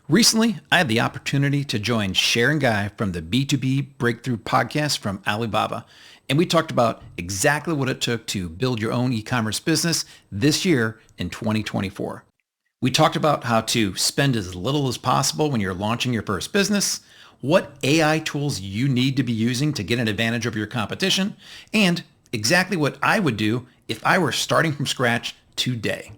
Recently, I had the opportunity to join Sharon Guy from the B2B Breakthrough Podcast from Alibaba, and we talked about exactly what it took to build your own e-commerce business this year in 2024. We talked about how to spend as little as possible when you're launching your first business, what AI tools you need to be using to get an advantage over your competition, and exactly what I would do if I were starting from scratch today.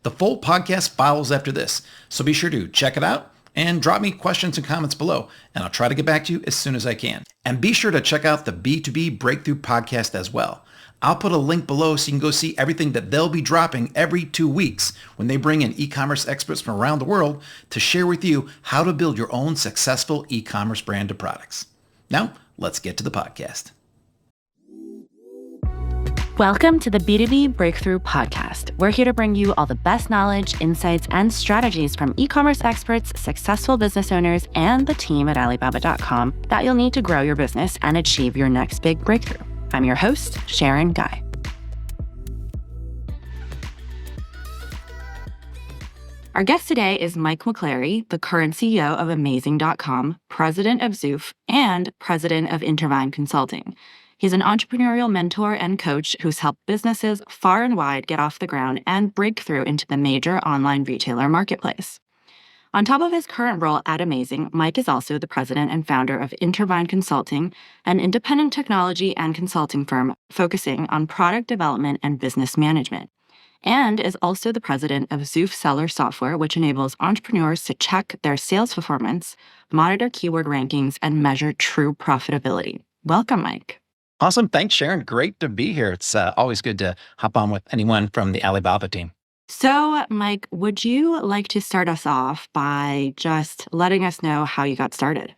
The full podcast follows after this, so be sure to check it out and drop me questions and comments below, and I'll try to get back to you as soon as I can. And be sure to check out the B2B Breakthrough Podcast as well. I'll put a link below so you can go see everything that they'll be dropping every 2 weeks when they bring in e-commerce experts from around the world to share with you how to build your own successful e-commerce brand of products. Now, let's get to the podcast. Welcome to the B2B Breakthrough Podcast. We're here to bring you all the best knowledge, insights, and strategies from e-commerce experts, successful business owners, and the team at Alibaba.com that you'll need to grow your business and achieve your next big breakthrough. I'm your host, Sharon Guy. Our guest today is Mike McClary, the current CEO of Amazing.com, president of Zoof, and president of Intervine Consulting. He's an entrepreneurial mentor and coach who's helped businesses far and wide get off the ground and break through into the major online retailer marketplace. On top of his current role at Amazing, Mike is also the president and founder of Intervine Consulting, an independent technology and consulting firm focusing on product development and business management, and is also the president of Zoof Seller Software, which enables entrepreneurs to check their sales performance, monitor keyword rankings, and measure true profitability. Welcome, Mike. Awesome. Thanks, Sharon. Great to be here. It's always good to hop on with anyone from the Alibaba team. So, Mike, would you like to start us off by just letting us know how you got started?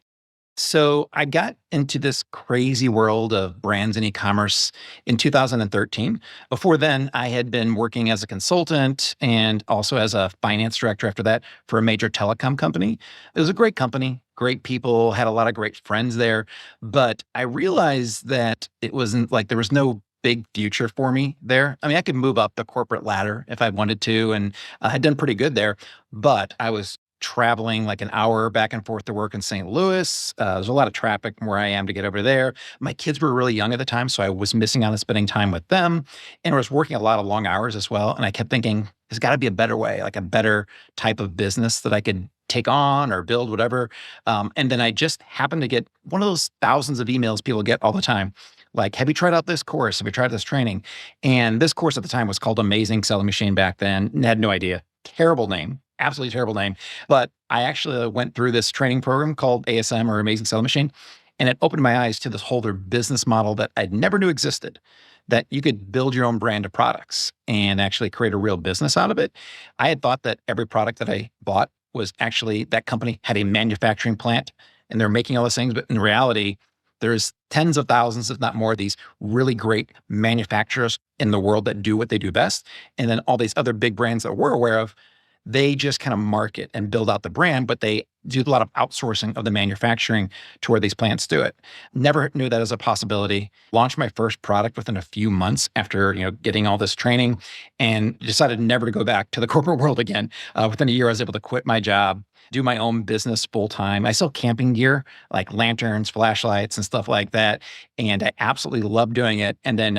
So I got into this crazy world of brands and e-commerce in 2013. Before then, I had been working as a consultant and also as a finance director after that for a major telecom company. It was a great company, great people, had a lot of great friends there. But I realized that it wasn't like there was no big future for me there. I mean, I could move up the corporate ladder if I wanted to, and I had done pretty good there, but I was traveling like an hour back and forth to work in St. Louis. There's a lot of traffic from where I am to get over there. My kids were really young at the time, so I was missing out on spending time with them. And I was working a lot of long hours as well. And I kept thinking, there's got to be a better way, like a better type of business that I could take on or build, whatever. And then I just happened to get one of those thousands of emails people get all the time. Like, have you tried out this course? Have you tried this training? And this course at the time was called Amazing Selling Machine back then. And had no idea. Terrible name. Absolutely terrible name. But I actually went through this training program called ASM or Amazing Selling Machine, and it opened my eyes to this whole other business model that I never knew existed, that you could build your own brand of products and actually create a real business out of it. I had thought that every product that I bought was actually that company had a manufacturing plant and they're making all those things. But in reality, there's tens of thousands, if not more, of these really great manufacturers in the world that do what they do best. And then all these other big brands that we're aware of, they just kind of market and build out the brand, but they do a lot of outsourcing of the manufacturing to where these plants do it. Never knew that as a possibility. Launched my first product within a few months after getting all this training, and decided never to go back to the corporate world again. Within a year, I was able to quit my job, do my own business full time. I sell camping gear like lanterns, flashlights, and stuff like that, and I absolutely love doing it. And then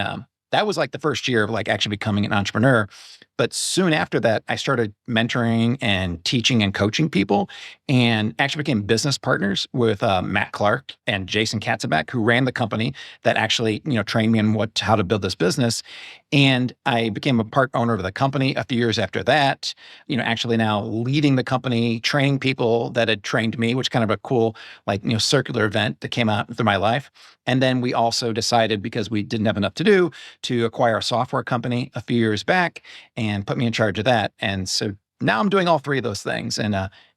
that was like the first year of like actually becoming an entrepreneur. But soon after that, I started mentoring and teaching and coaching people, and actually became business partners with Matt Clark and Jason Katzenbach, who ran the company that actually trained me on how to build this business. And I became a part owner of the company a few years after that, actually now leading the company, training people that had trained me, which kind of a cool, circular event that came out through my life. And then we also decided, because we didn't have enough to do, to acquire a software company a few years back and put me in charge of that. And so now I'm doing all three of those things. And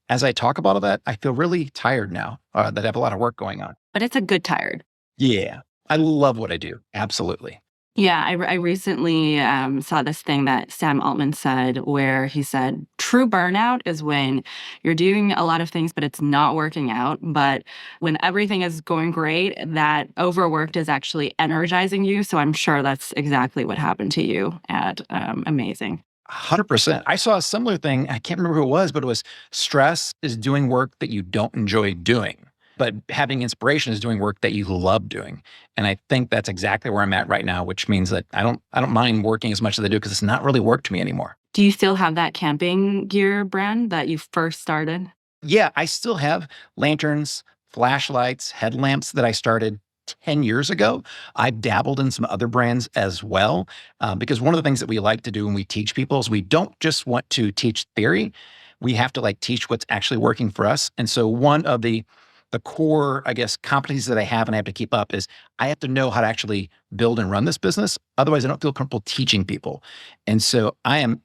as I talk about all that, I feel really tired now that I have a lot of work going on. But it's a good tired. Yeah. I love what I do. Absolutely. Yeah, I recently saw this thing that Sam Altman said, where he said, true burnout is when you're doing a lot of things, but it's not working out. But when everything is going great, that overworked is actually energizing you. So I'm sure that's exactly what happened to you at Amazing. 100%. I saw a similar thing. I can't remember who it was, but it was stress is doing work that you don't enjoy doing. But having inspiration is doing work that you love doing. And I think that's exactly where I'm at right now, which means that I don't mind working as much as I do because it's not really work to me anymore. Do you still have that camping gear brand that you first started? Yeah, I still have lanterns, flashlights, headlamps that I started 10 years ago. I've dabbled in some other brands as well, because one of the things that we like to do when we teach people is we don't just want to teach theory. We have to teach what's actually working for us. And so one of the core, I guess, competencies that I have and I have to keep up is I have to know how to actually build and run this business. Otherwise, I don't feel comfortable teaching people. And so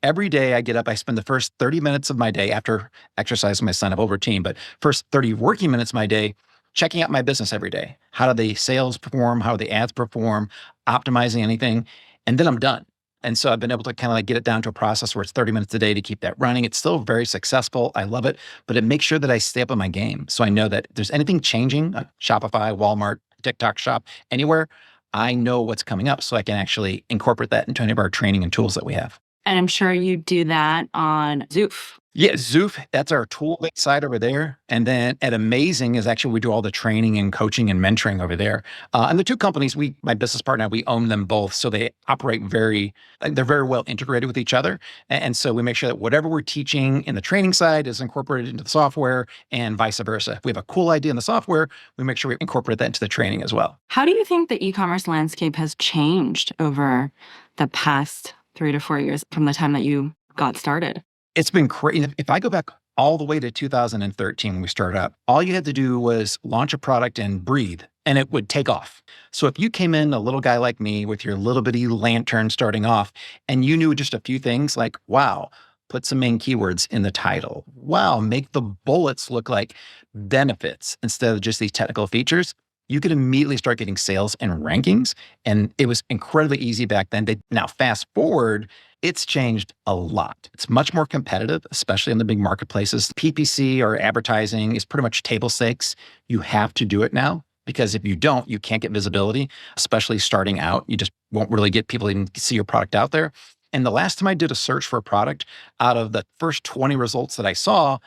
every day I get up, I spend the first 30 minutes of my day after exercising my son, I have a routine, but first 30 working minutes of my day, checking out my business every day. How do the sales perform? How do the ads perform? Optimizing anything. And then I'm done. And so I've been able to kind of get it down to a process where it's 30 minutes a day to keep that running. It's still very successful. I love it, but it makes sure that I stay up on my game. So I know that if there's anything changing, Shopify, Walmart, TikTok shop, anywhere, I know what's coming up so I can actually incorporate that into any of our training and tools that we have. And I'm sure you do that on Zoof. Yeah, Zoof, that's our tool-based side over there. And then at Amazing is actually we do all the training and coaching and mentoring over there. And the two companies, my business partner, we own them both. So they operate they're very well integrated with each other. And so we make sure that whatever we're teaching in the training side is incorporated into the software and vice versa. If we have a cool idea in the software, we make sure we incorporate that into the training as well. How do you think the e-commerce landscape has changed over the past 3 to 4 years from the time that you got started? It's been crazy. If I go back all the way to 2013 when we started out, all you had to do was launch a product and breathe, and it would take off. So if you came in, a little guy like me with your little bitty lantern starting off, and you knew just a few things like, wow, put some main keywords in the title. Wow, make the bullets look like benefits instead of just these technical features. You could immediately start getting sales and rankings. And it was incredibly easy back then. Now, fast forward, it's changed a lot. It's much more competitive, especially in the big marketplaces. PPC or advertising is pretty much table stakes. You have to do it now because if you don't, you can't get visibility, especially starting out. You just won't really get people to even see your product out there. And the last time I did a search for a product, out of the first 20 results that I saw,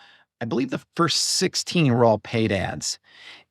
I believe the first 16 were all paid ads.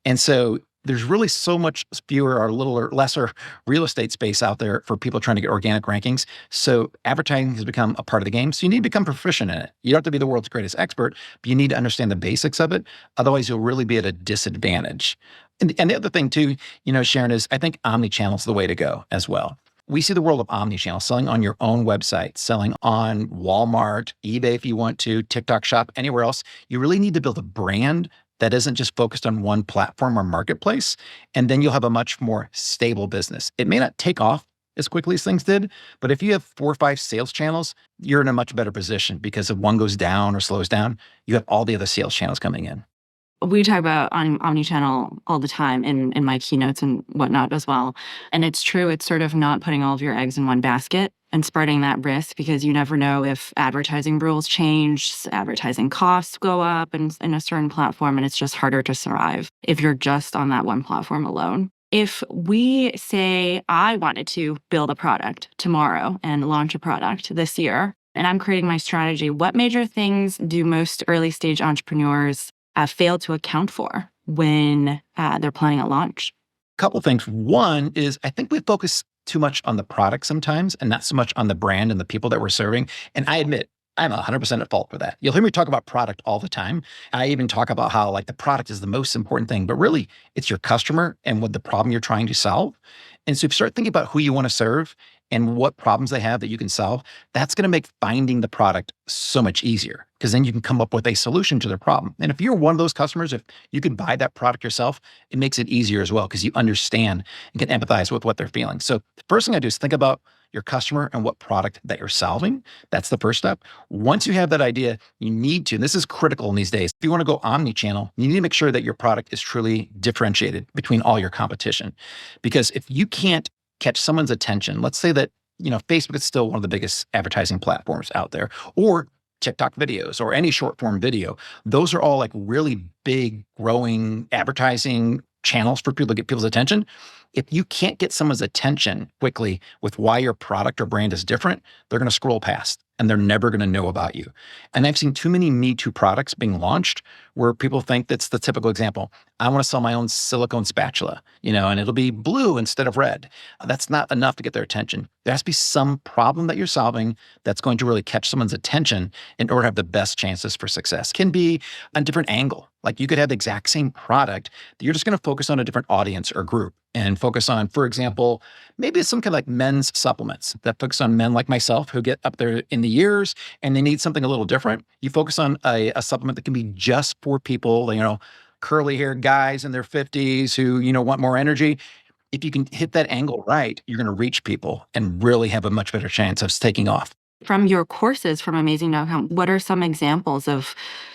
And so there's really so much fewer or little or lesser real estate space out there for people trying to get organic rankings. So advertising has become a part of the game. So you need to become proficient in it. You don't have to be the world's greatest expert, but you need to understand the basics of it. Otherwise, you'll really be at a disadvantage. And the other thing too, Sharon, is I think omnichannel is the way to go as well. We see the world of omnichannel, selling on your own website, selling on Walmart, eBay if you want to, TikTok shop, anywhere else. You really need to build a brand that isn't just focused on one platform or marketplace, and then you'll have a much more stable business. It may not take off as quickly as things did, but if you have 4 or 5 sales channels, you're in a much better position because if one goes down or slows down, you have all the other sales channels coming in. We talk about omnichannel all the time in my keynotes and whatnot as well. And it's true, it's sort of not putting all of your eggs in one basket and spreading that risk because you never know if advertising rules change, advertising costs go up in a certain platform, and it's just harder to survive if you're just on that one platform alone. If we say I wanted to build a product tomorrow and launch a product this year, and I'm creating my strategy, what major things do most early stage entrepreneurs fail to account for when they're planning a launch? Couple things. One is I think we focus too much on the product sometimes and not so much on the brand and the people that we're serving. And I admit, I'm 100% at fault for that. You'll hear me talk about product all the time. I even talk about how the product is the most important thing, but really it's your customer and what the problem you're trying to solve. And so if you start thinking about who you want to serve and what problems they have that you can solve, that's going to make finding the product so much easier because then you can come up with a solution to their problem. And if you're one of those customers, if you can buy that product yourself, it makes it easier as well because you understand and can empathize with what they're feeling. So the first thing I do is think about your customer and what product that you're solving. That's the first step. Once you have that idea, you need to, and this is critical in these days, if you want to go omni-channel, you need to make sure that your product is truly differentiated between all your competition. Because if you can't catch someone's attention, let's say that, Facebook is still one of the biggest advertising platforms out there, or TikTok videos or any short form video. Those are all really big, growing advertising channels for people to get people's attention. If you can't get someone's attention quickly with why your product or brand is different, they're going to scroll past. and they're never going to know about you. And I've seen too many Me Too products being launched where people think that's the typical example. I want to sell my own silicone spatula, and it'll be blue instead of red. That's not enough to get their attention. There has to be some problem that you're solving that's going to really catch someone's attention in order to have the best chances for success. Can be a different angle. Like you could have the exact same product that you're just going to focus on a different audience or group and focus on, for example, maybe it's some kind of like men's supplements that focus on men like myself who get up there in the years and they need something a little different. You focus on a supplement that can be just for people, curly haired guys in their 50s who, want more energy. If you can hit that angle right, you're going to reach people and really have a much better chance of taking off. From your courses from Amazing.com, what are some examples of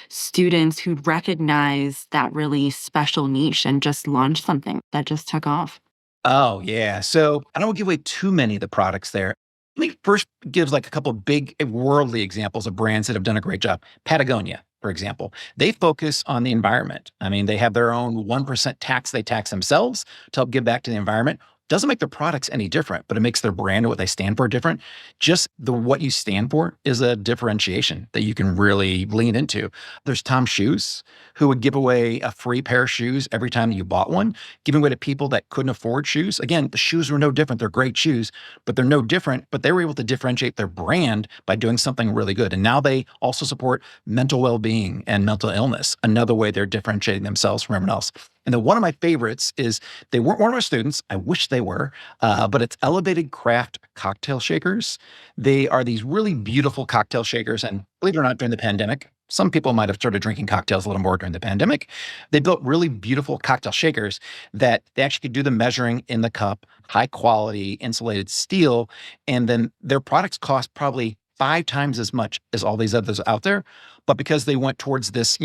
students who recognize that really special niche and just launched something that just took off? Oh, yeah. So I don't give away too many of the products there. Let me first give like a couple of big worldly examples of brands that have done a great job. Patagonia, for example, they focus on the environment. I mean, they have their own 1% tax they tax themselves to help give back to the environment. Doesn't make their products any different, but it makes their brand and what they stand for different. Just what you stand for is a differentiation that you can really lean into. There's Tom Shoes, who would give away a free pair of shoes every time that you bought one, giving away to people that couldn't afford shoes. Again, the shoes were no different. They're great shoes, but they're no different. But they were able to differentiate their brand by doing something really good. And now they also support mental well-being and mental illness, another way they're differentiating themselves from everyone else. And then one of my favorites is, they weren't one of my students. I wish they were, but it's Elevated Craft Cocktail Shakers. They are these really beautiful cocktail shakers. And believe it or not, during the pandemic, some people might have started drinking cocktails a little more during the pandemic. They built really beautiful cocktail shakers that they actually could do the measuring in the cup, high quality insulated steel. And then their products cost probably 5 times as much as all these others out there. But because they went towards this,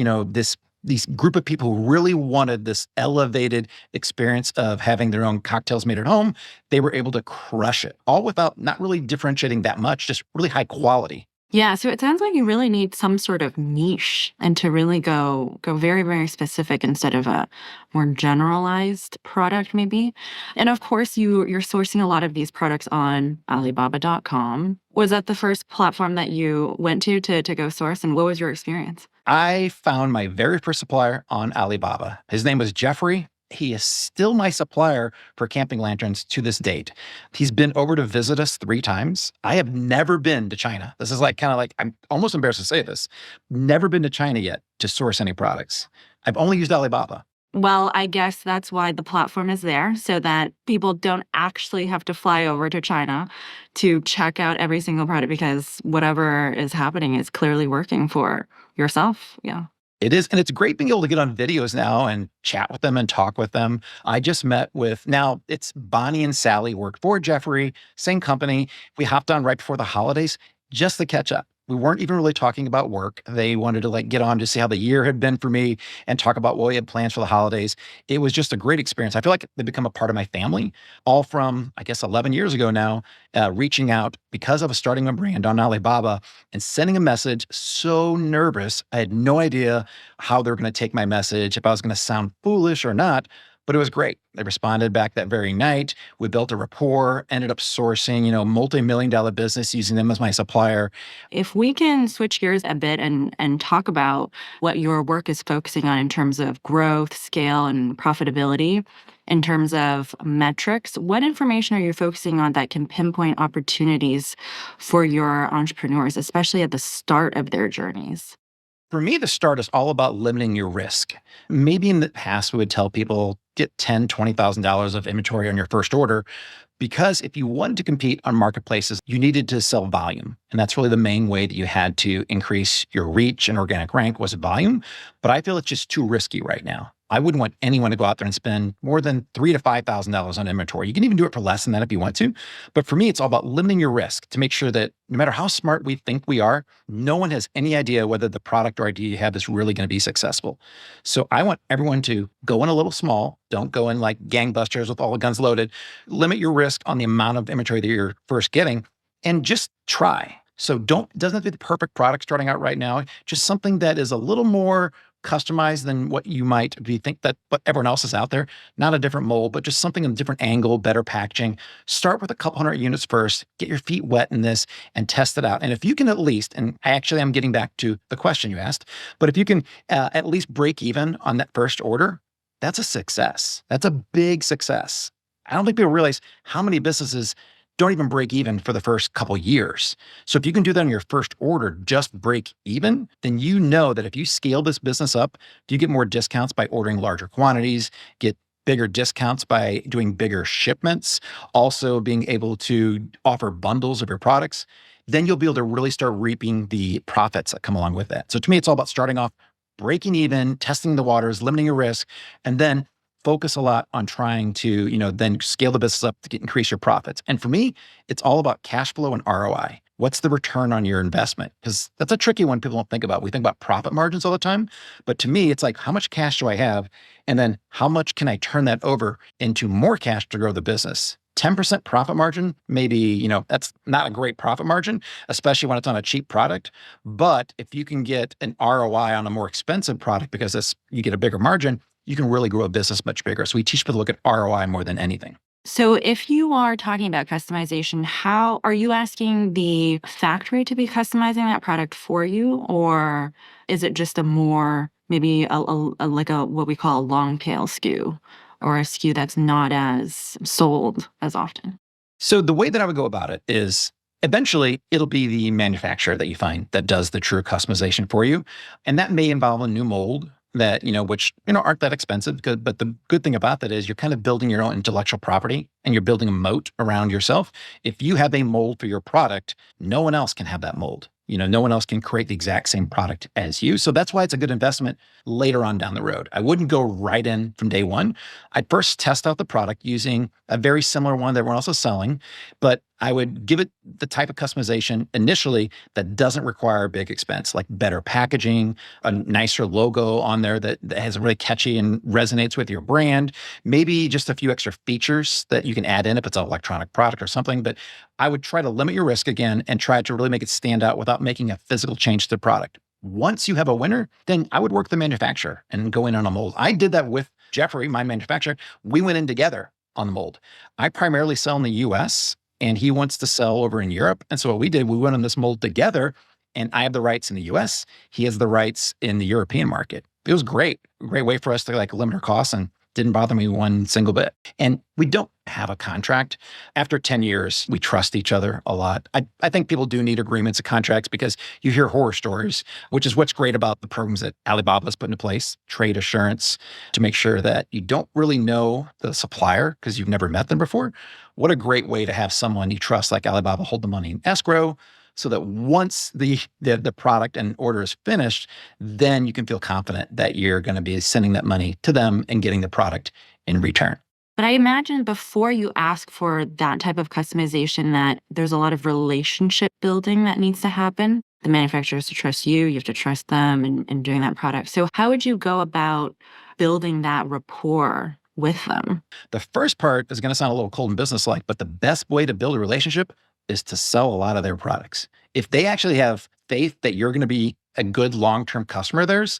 these group of people who really wanted this elevated experience of having their own cocktails made at home, they were able to crush it, all without not really differentiating that much, just really high quality. Yeah, so it sounds like you really need some sort of niche and to really go very, very specific instead of a more generalized product maybe. And of course, you're sourcing a lot of these products on Alibaba.com. Was that the first platform that you went to go source, and what was your experience? I found my very first supplier on Alibaba. His name was Jeffrey. He is still my supplier for camping lanterns to this date. He's been over to visit us 3 times. I have never been to China. This is I'm almost embarrassed to say this. Never been to China yet to source any products. I've only used Alibaba. Well, I guess that's why the platform is there, so that people don't actually have to fly over to China to check out every single product, because whatever is happening is clearly working for yourself. Yeah. It is. And it's great being able to get on videos now and chat with them and talk with them. I just met with, now it's Bonnie and Sally, work for Jeffrey, same company. We hopped on right before the holidays just to catch up. We weren't even really talking about work. They wanted to get on to see how the year had been for me and talk about what we had plans for the holidays. It was just a great experience. I feel like they've become a part of my family, all from, I guess, 11 years ago now, reaching out because I was starting a brand on Alibaba and sending a message. So nervous. I had no idea how they were going to take my message, if I was going to sound foolish or not. But it was great. They responded back that very night. We built a rapport, ended up sourcing, multi-million-dollar business using them as my supplier. If we can switch gears a bit and talk about what your work is focusing on in terms of growth, scale, and profitability, in terms of metrics, what information are you focusing on that can pinpoint opportunities for your entrepreneurs, especially at the start of their journeys? For me, the start is all about limiting your risk. Maybe in the past, we would tell people, get $10,000, $20,000 of inventory on your first order, because if you wanted to compete on marketplaces, you needed to sell volume. And that's really the main way that you had to increase your reach and organic rank was volume. But I feel it's just too risky right now. I wouldn't want anyone to go out there and spend more than $3,000 to $5,000 on inventory. You can even do it for less than that if you want to. But for me, it's all about limiting your risk to make sure that no matter how smart we think we are, no one has any idea whether the product or idea you have is really going to be successful. So I want everyone to go in a little small. Don't go in like gangbusters with all the guns loaded. Limit your risk on the amount of inventory that you're first getting and just try. So it doesn't have to be the perfect product starting out right now, just something that is a little more customized than what you might be think that what everyone else is out there. Not a different mold, but just something in a different angle, better packaging. Start with a couple hundred units first, get your feet wet in this and test it out. And if you can at least, and actually I'm getting back to the question you asked, but if you can at least break even on that first order, that's a success. That's a big success. I don't think people realize how many businesses don't even break even for the first couple years. So if you can do that on your first order, just break even, then you know that if you scale this business up, you get more discounts by ordering larger quantities, get bigger discounts by doing bigger shipments, also being able to offer bundles of your products, then you'll be able to really start reaping the profits that come along with that. So to me, it's all about starting off, breaking even, testing the waters, limiting your risk, and then focus a lot on trying to, then scale the business up to increase your profits. And for me, it's all about cash flow and ROI. What's the return on your investment? Because that's a tricky one people don't think about. We think about profit margins all the time. But to me, it's like, how much cash do I have? And then how much can I turn that over into more cash to grow the business? 10% profit margin, maybe, that's not a great profit margin, especially when it's on a cheap product. But if you can get an ROI on a more expensive product because you get a bigger margin, you can really grow a business much bigger. So we teach people to look at ROI more than anything. So if you are talking about customization, how are you asking the factory to be customizing that product for you? Or is it just a more, maybe like a what we call a long tail SKU, or a SKU that's not as sold as often? So the way that I would go about it is eventually it'll be the manufacturer that you find that does the true customization for you. And that may involve a new mold that, which, aren't that expensive. But the good thing about that is you're kind of building your own intellectual property and you're building a moat around yourself. If you have a mold for your product, no one else can have that mold. No one else can create the exact same product as you. So that's why it's a good investment later on down the road. I wouldn't go right in from day one. I'd first test out the product using a very similar one that we're also selling, but I would give it the type of customization initially that doesn't require a big expense, like better packaging, a nicer logo on there that has really catchy and resonates with your brand, maybe just a few extra features that you can add in if it's an electronic product or something. But I would try to limit your risk again and try to really make it stand out without making a physical change to the product. Once you have a winner, then I would work the manufacturer and go in on a mold. I did that with Jeffrey, my manufacturer. We went in together on the mold. I primarily sell in the US and he wants to sell over in Europe. And so what we did, we went on this mold together, and I have the rights in the US. He has the rights in the European market. It was great way for us to limit our costs, and didn't bother me one single bit. And we don't have a contract. After 10 years, we trust each other a lot. I think people do need agreements and contracts because you hear horror stories, which is what's great about the programs that Alibaba's put into place, trade assurance, to make sure that you don't really know the supplier because you've never met them before. What a great way to have someone you trust like Alibaba hold the money in escrow, so that once the product and order is finished, then you can feel confident that you're going to be sending that money to them and getting the product in return. But I imagine before you ask for that type of customization, that there's a lot of relationship building that needs to happen. The manufacturer has to trust you have to trust them in doing that product. So how would you go about building that rapport with them? The first part is going to sound a little cold and business-like, but the best way to build a relationship is to sell a lot of their products. If they actually have faith that you're going to be a good long-term customer of theirs,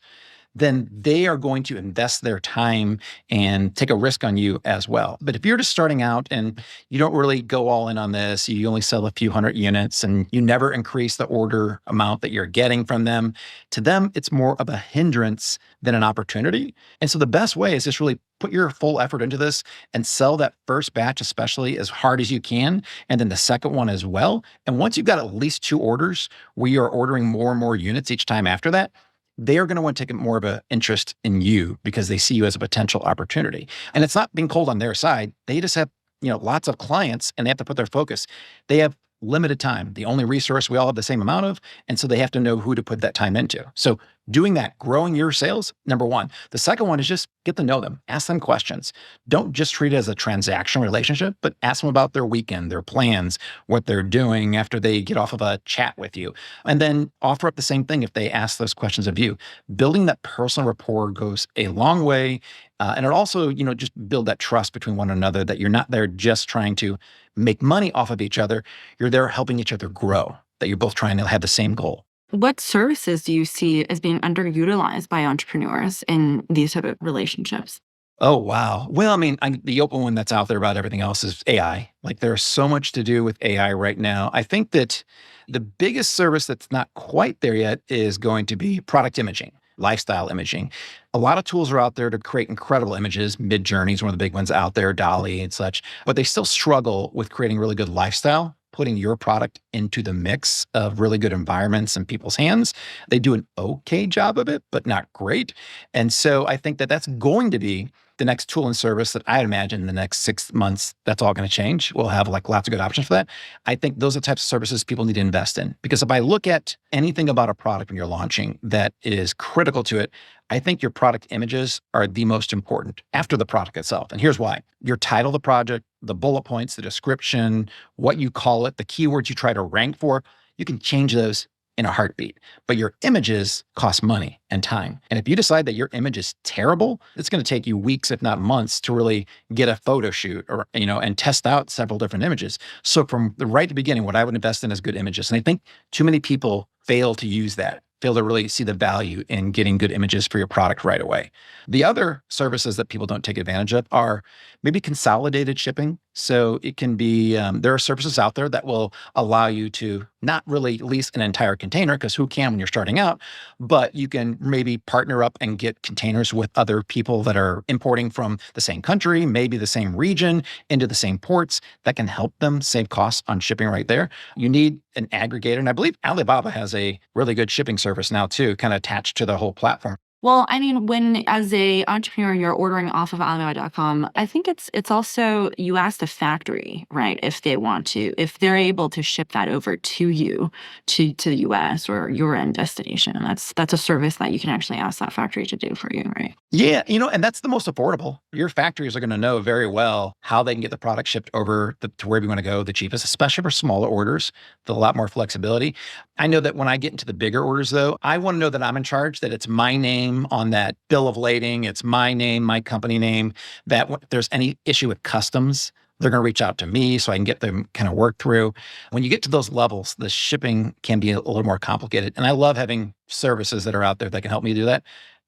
then they are going to invest their time and take a risk on you as well. But if you're just starting out and you don't really go all in on this, you only sell a few hundred units and you never increase the order amount that you're getting from them, to them, it's more of a hindrance than an opportunity. And so the best way is just really put your full effort into this and sell that first batch, especially as hard as you can, and then the second one as well. And once you've got at least 2 orders where you're ordering more and more units each time after that, they are going to want to take more of an interest in you because they see you as a potential opportunity. And it's not being cold on their side. They just have, lots of clients and they have to put their focus. They have limited time, the only resource we all have the same amount of. And so they have to know who to put that time into. So doing that, growing your sales, number one. The second one is just get to know them, ask them questions. Don't just treat it as a transactional relationship, but ask them about their weekend, their plans, what they're doing after they get off of a chat with you. And then offer up the same thing if they ask those questions of you. Building that personal rapport goes a long way. And it also, just build that trust between one another, that you're not there just trying to make money off of each other. You're there helping each other grow, that you're both trying to have the same goal. What services do you see as being underutilized by entrepreneurs in these type of relationships? Oh, wow. Well, I mean, the open one that's out there about everything else is AI. Like there's so much to do with AI right now. I think that the biggest service that's not quite there yet is going to be product imaging, lifestyle imaging. A lot of tools are out there to create incredible images. Midjourney is one of the big ones out there, Dolly and such, but they still struggle with creating really good lifestyle, putting your product into the mix of really good environments in people's hands. They do an okay job of it, but not great. And so I think that that's going to be the next tool and service that I imagine in the next 6 months, that's all going to change. We'll have like lots of good options for that. I think those are the types of services people need to invest in. Because if I look at anything about a product when you're launching that is critical to it, I think your product images are the most important after the product itself. And here's why. Your title of the project, the bullet points, the description, what you call it, the keywords you try to rank for, you can change those in a heartbeat. But your images cost money and time. And if you decide that your image is terrible, it's going to take you weeks, if not months, to really get a photo shoot or, and test out several different images. So from the right beginning, what I would invest in is good images. And I think too many people fail to use that, fail to really see the value in getting good images for your product right away. The other services that people don't take advantage of are maybe consolidated shipping. So it can be, there are services out there that will allow you to not really lease an entire container, because who can when you're starting out, but you can maybe partner up and get containers with other people that are importing from the same country, maybe the same region, into the same ports. That can help them save costs on shipping right there. You need an aggregator. And I believe Alibaba has a really good shipping service now too, kind of attached to the whole platform. Well, I mean, when as a entrepreneur, you're ordering off of Alibaba.com, I think it's also you ask the factory, right, if they want to, if they're able to ship that over to you, to the US or your end destination. And that's a service that you can actually ask that factory to do for you, right? Yeah, and that's the most affordable. Your factories are going to know very well how they can get the product shipped over to wherever you want to go the cheapest, especially for smaller orders, with a lot more flexibility. I know that when I get into the bigger orders, though, I want to know that I'm in charge, that it's my name on that bill of lading, it's my name, my company name, that if there's any issue with customs, they're going to reach out to me so I can get them kind of worked through. When you get to those levels, the shipping can be a little more complicated. And I love having services that are out there that can help me do that.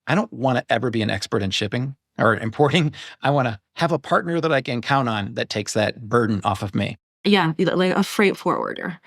I don't want to ever be an expert in shipping or importing. I want to have a partner that I can count on that takes that burden off of me. Yeah, like a freight forwarder.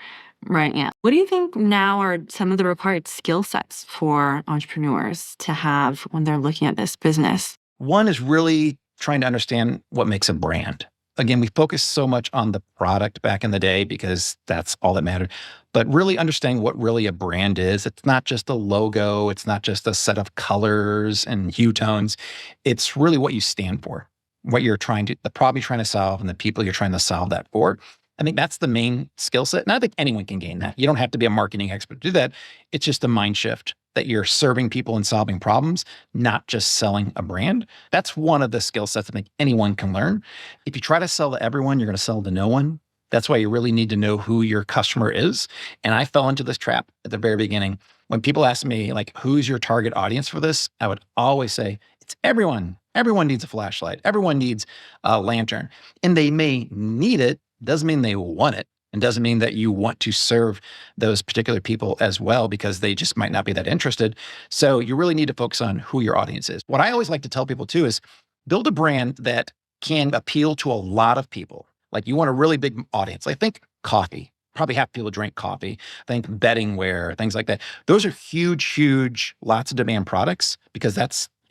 Right. Yeah. What do you think now are some of the required skill sets for entrepreneurs to have when they're looking at this business? One is really trying to understand what makes a brand. Again, we focused so much on the product back in the day because that's all that mattered. But really understanding what really a brand is. It's not just a logo. It's not just a set of colors and hue tones. It's really what you stand for, what you're the problem you're trying to solve, and the people you're trying to solve that for. I think that's the main skill set. And I think anyone can gain that. You don't have to be a marketing expert to do that. It's just a mind shift that you're serving people and solving problems, not just selling a brand. That's one of the skill sets I think anyone can learn. If you try to sell to everyone, you're going to sell to no one. That's why you really need to know who your customer is. And I fell into this trap at the very beginning. When people ask me, like, who's your target audience for this? I would always say, it's everyone. Everyone needs a flashlight. Everyone needs a lantern. And they may need it. Doesn't mean they want it, and doesn't mean that you want to serve those particular people as well, because they just might not be that interested. So you really need to focus on who your audience is. What I always like to tell people too is build a brand that can appeal to a lot of people. Like you want a really big audience. I think coffee. Probably half people drink coffee. Think bedding wear, things like that. Those are huge, lots of demand products, because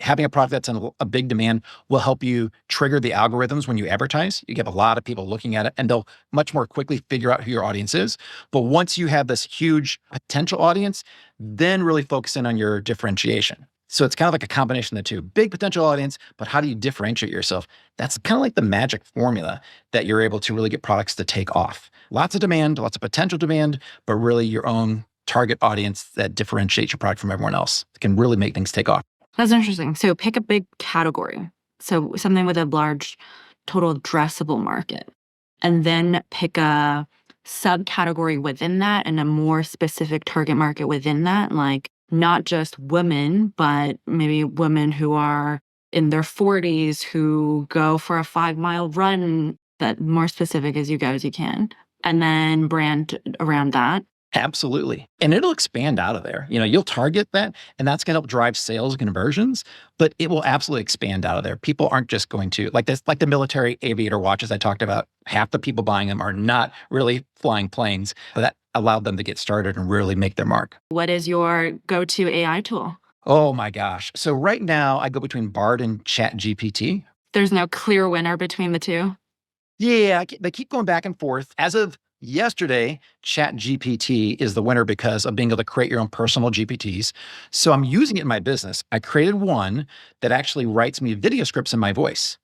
having a product that's in a big demand will help you trigger the algorithms when you advertise. You get a lot of people looking at it, and they'll much more quickly figure out who your audience is. But once you have this huge potential audience, then really focus in on your differentiation. So it's kind of like a combination of the two. Big potential audience, but how do you differentiate yourself? That's kind of like the magic formula that you're able to really get products to take off. Lots of demand, lots of potential demand, but really your own target audience that differentiates your product from everyone else. It can really make things take off. That's interesting. So pick a big category. So something with a large total addressable market. And then pick a subcategory within that and a more specific target market within that, like not just women, but maybe women who are in their 40s who go for a 5-mile run, that more specific as you go as you can. And then brand around that. Absolutely. And it'll expand out of there. You'll target that and that's going to help drive sales and conversions, but it will absolutely expand out of there. People aren't just going to like this, like the military aviator watches I talked about. Half the people buying them are not really flying planes. That allowed them to get started and really make their mark. What is your go-to AI tool? Oh my gosh. So right now I go between Bard and Chat GPT. There's no clear winner between the two. Yeah, they keep going back and forth. As of yesterday, Chat GPT is the winner because of being able to create your own personal GPTs. So I'm using it in my business. I created one that actually writes me video scripts in my voice.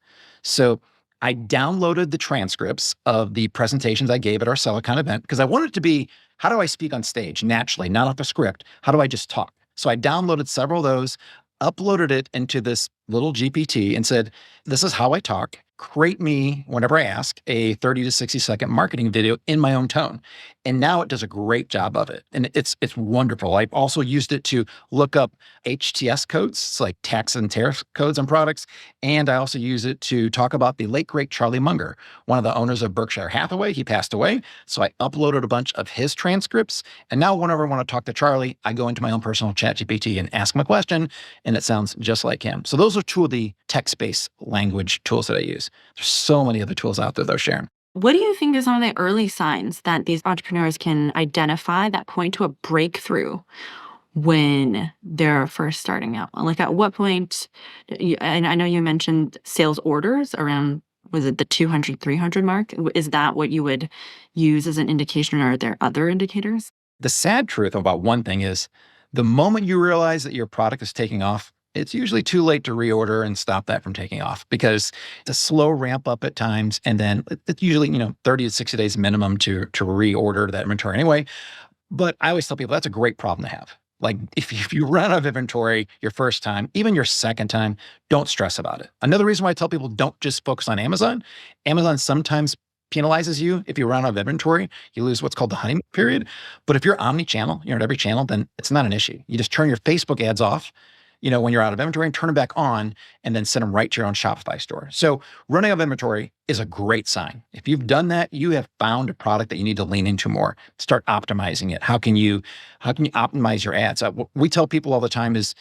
So I downloaded the transcripts of the presentations I gave at our Silicon event because I wanted it to be, how do I speak on stage naturally, not off a script? How do I just talk? So I downloaded several of those, uploaded it into this little GPT and said, this is how I talk. Create me, whenever I ask, a 30 to 60-second marketing video in my own tone. And now it does a great job of it. And it's wonderful. I've also used it to look up HTS codes, it's like tax and tariff codes on products. And I also use it to talk about the late, great Charlie Munger, one of the owners of Berkshire Hathaway. He passed away. So I uploaded a bunch of his transcripts. And now whenever I want to talk to Charlie, I go into my own personal ChatGPT and ask him a question, and it sounds just like him. So those are two of the text-based language tools that I use. There's so many other tools out there, though, Sharon. What do you think are some of the early signs that these entrepreneurs can identify that point to a breakthrough when they're first starting out? Like at what point, and I know you mentioned sales orders around, was it the 200, 300 mark? Is that what you would use as an indication, or are there other indicators? The sad truth about one thing is the moment you realize that your product is taking off, it's usually too late to reorder and stop that from taking off because it's a slow ramp up at times. And then it's usually, 30 to 60 days minimum to reorder that inventory anyway. But I always tell people that's a great problem to have. Like if you run out of inventory your first time, even your second time, don't stress about it. Another reason why I tell people don't just focus on Amazon. Amazon sometimes penalizes you if you run out of inventory. You lose what's called the honeymoon period. But if you're omni-channel, you're at every channel, then it's not an issue. You just turn your Facebook ads off, when you're out of inventory, and turn them back on and then send them right to your own Shopify store. So running out of inventory is a great sign. If you've done that, you have found a product that you need to lean into more. Start optimizing it. How can you optimize your ads? What we tell people all the time is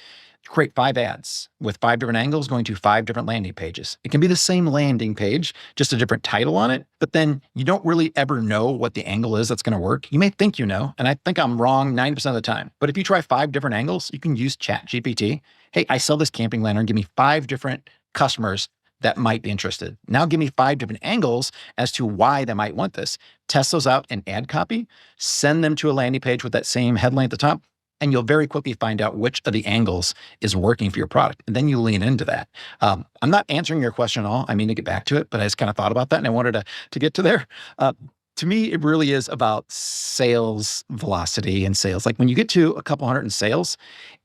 create 5 ads with 5 different angles going to 5 different landing pages. It can be the same landing page, just a different title on it, but then you don't really ever know what the angle is that's going to work. You may think you know, and I think I'm wrong 90% of the time. But if you try 5 different angles, you can use ChatGPT. Hey, I sell this camping lantern. Give me 5 different customers that might be interested. Now give me 5 different angles as to why they might want this. Test those out in ad copy, send them to a landing page with that same headline at the top, and you'll very quickly find out which of the angles is working for your product. And then you lean into that. I'm not answering your question at all. I mean to get back to it, but I just kind of thought about that and I wanted to get to there. To me, it really is about sales velocity and sales. Like when you get to a couple hundred in sales,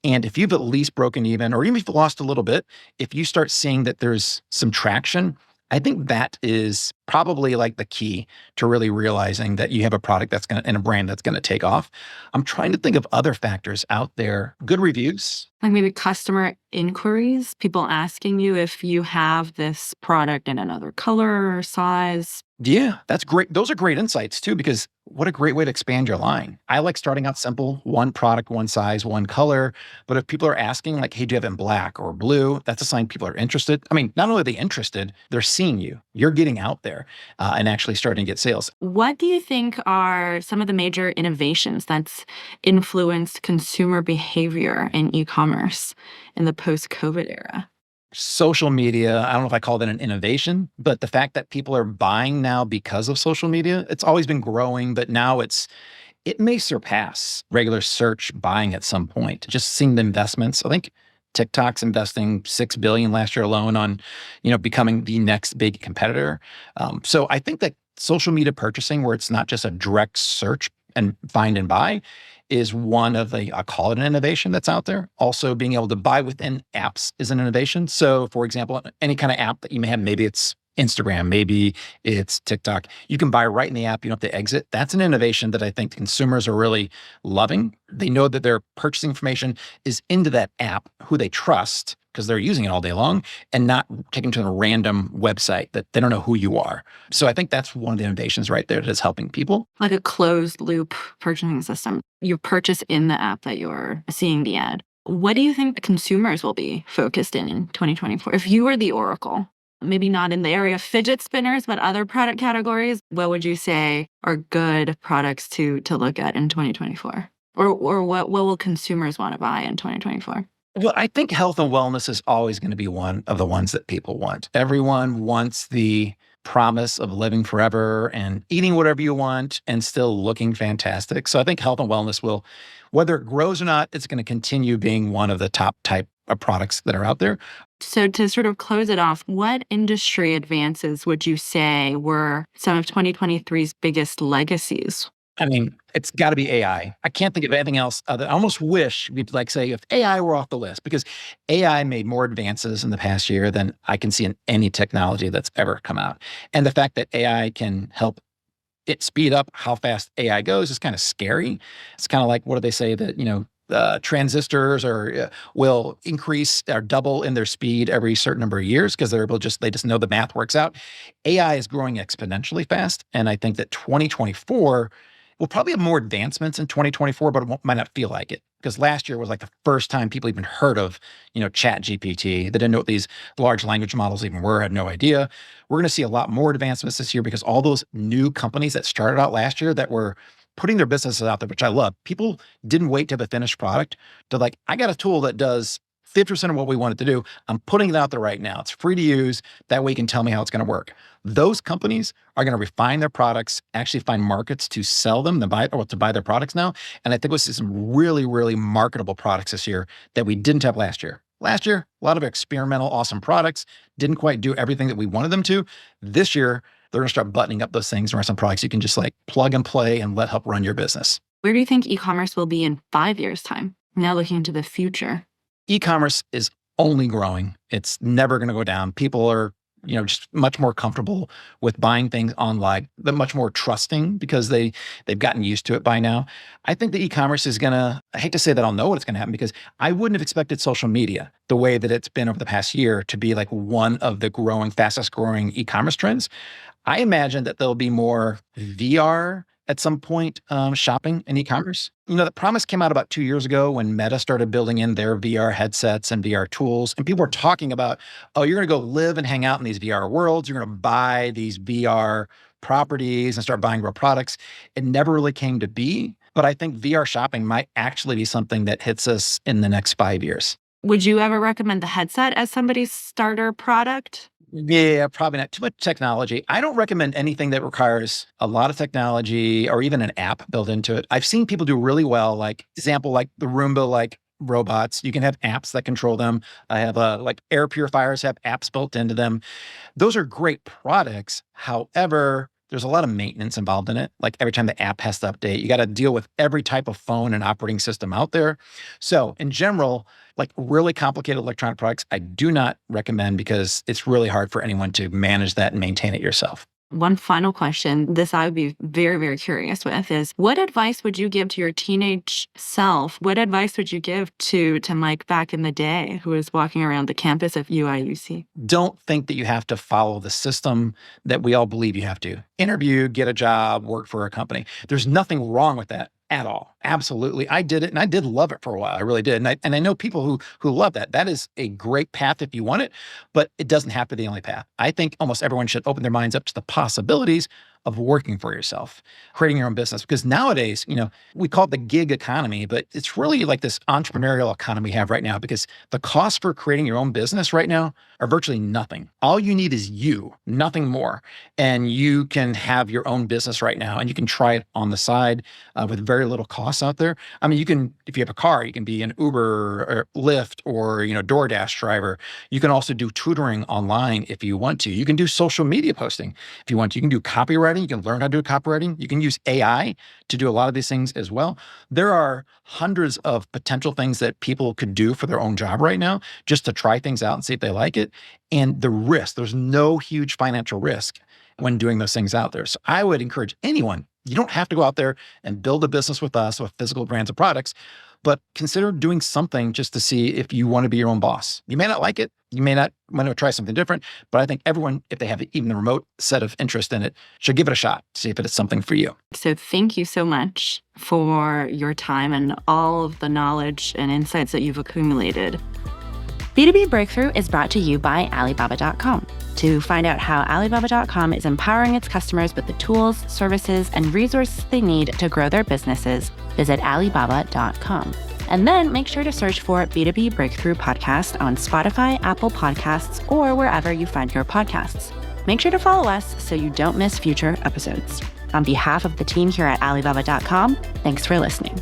and if you've at least broken even, or even if you've lost a little bit, if you start seeing that there's some traction, I think that is probably like the key to really realizing that you have a product that's and a brand that's going to take off. I'm trying to think of other factors out there. Good reviews. Like maybe customer inquiries, people asking you if you have this product in another color or size. Yeah, that's great. Those are great insights too, because what a great way to expand your line. I like starting out simple, one product, one size, one color. But if people are asking like, hey, do you have it in black or blue? That's a sign people are interested. I mean, not only are they interested, they're seeing you. You're getting out there and actually starting to get sales. What do you think are some of the major innovations that's influenced consumer behavior in e-commerce in the post-COVID era? Social media, I don't know if I call that an innovation, but the fact that people are buying now because of social media, it's always been growing, but now it may surpass regular search buying at some point. Just seeing the investments. I think TikTok's investing $6 billion last year alone on, becoming the next big competitor. So I think that social media purchasing, where it's not just a direct search and find and buy, is one of I'll call it an innovation that's out there. Also, being able to buy within apps is an innovation. So for example, any kind of app that you may have, maybe it's Instagram, maybe it's TikTok, you can buy right in the app. You don't have to exit. That's an innovation that I think consumers are really loving. They know that their purchasing information is into that app, who they trust. because they're using it all day long and not taking to a random website that they don't know who you are. So I think that's one of the innovations right there that is helping people. Like a closed loop purchasing system. You purchase in the app that you're seeing the ad. What do you think consumers will be focused in 2024? If you were the Oracle, maybe not in the area of fidget spinners, but other product categories, what would you say are good products to look at in 2024? Or what will consumers want to buy in 2024? Well, I think health and wellness is always going to be one of the ones that people want. Everyone wants the promise of living forever and eating whatever you want and still looking fantastic. So I think health and wellness will, whether it grows or not, it's going to continue being one of the top type of products that are out there. So to sort of close it off, what industry advances would you say were some of 2023's biggest legacies? I mean, it's got to be AI. I can't think of anything else. I almost wish we'd like say if AI were off the list, because AI made more advances in the past year than I can see in any technology that's ever come out. And the fact that AI can help it speed up how fast AI goes is kind of scary. It's kind of like, what do they say that, transistors will increase or double in their speed every certain number of years because they just know the math works out. AI is growing exponentially fast. And I think that 2024 we'll probably have more advancements in 2024, but might not feel like it because last year was like the first time people even heard of, Chat GPT. They didn't know what these large language models even were, had no idea. We're going to see a lot more advancements this year because all those new companies that started out last year that were putting their businesses out there, which I love, people didn't wait to have a finished product. They're like, I got a tool that does 50% of what we want it to do. I'm putting it out there right now. It's free to use. That way you can tell me how it's going to work. Those companies are going to refine their products, actually find markets to sell them, to buy their products now. And I think we'll see some really, really marketable products this year that we didn't have last year. Last year, a lot of experimental, awesome products didn't quite do everything that we wanted them to. This year, they're going to start buttoning up those things and some products you can just like plug and play and let help run your business. Where do you think e-commerce will be in 5 years' time? Now looking into the future. E-commerce is only growing. It's never going to go down. People are, just much more comfortable with buying things online. They're much more trusting because they've gotten used to it by now. I think the e-commerce is I hate to say that I'll know what's going to happen because I wouldn't have expected social media the way that it's been over the past year to be like one of the fastest growing e-commerce trends. I imagine that there'll be more VR at some point shopping in e-commerce. The promise came out about 2 years ago when Meta started building in their VR headsets and VR tools. And people were talking about, oh, you're going to go live and hang out in these VR worlds. You're going to buy these VR properties and start buying real products. It never really came to be. But I think VR shopping might actually be something that hits us in the next 5 years. Would you ever recommend the headset as somebody's starter product? Yeah, probably not. Too much technology. I don't recommend anything that requires a lot of technology or even an app built into it. I've seen people do really well, like example, like the Roomba, like robots. You can have apps that control them. I have like air purifiers have apps built into them. Those are great products. However, there's a lot of maintenance involved in it. Like every time the app has to update, you got to deal with every type of phone and operating system out there. So in general, like really complicated electronic products, I do not recommend because it's really hard for anyone to manage that and maintain it yourself. One final question, this I would be very, very curious with, is what advice would you give to your teenage self? What advice would you give to Mike back in the day who was walking around the campus of UIUC? Don't think that you have to follow the system that we all believe you have to. Interview, get a job, work for a company. There's nothing wrong with that at all. Absolutely. I did it and I did love it for a while. I really did. And I know people who love that. That is a great path if you want it, but it doesn't have to be the only path. I think almost everyone should open their minds up to the possibilities of working for yourself, creating your own business. Because nowadays, we call it the gig economy, but it's really like this entrepreneurial economy we have right now because the costs for creating your own business right now are virtually nothing. All you need is you, nothing more. And you can have your own business right now and you can try it on the side with very little costs out there. I mean, you can, if you have a car, you can be an Uber or Lyft or, DoorDash driver. You can also do tutoring online if you want to. You can do social media posting if you want to. You can do copywriting. You can learn how to do copywriting. You can use AI to do a lot of these things as well. There are hundreds of potential things that people could do for their own job right now, just to try things out and see if they like it. And the risk, there's no huge financial risk when doing those things out there. So I would encourage anyone, you don't have to go out there and build a business with us with physical brands and products, but consider doing something just to see if you want to be your own boss. You may not like it. You may not want to try something different, but I think everyone, if they have even the remote set of interest in it, should give it a shot, see if it is something for you. So thank you so much for your time and all of the knowledge and insights that you've accumulated. B2B Breakthrough is brought to you by Alibaba.com. To find out how Alibaba.com is empowering its customers with the tools, services, and resources they need to grow their businesses, visit Alibaba.com. And then make sure to search for B2B Breakthrough Podcast on Spotify, Apple Podcasts, or wherever you find your podcasts. Make sure to follow us so you don't miss future episodes. On behalf of the team here at Alibaba.com, thanks for listening.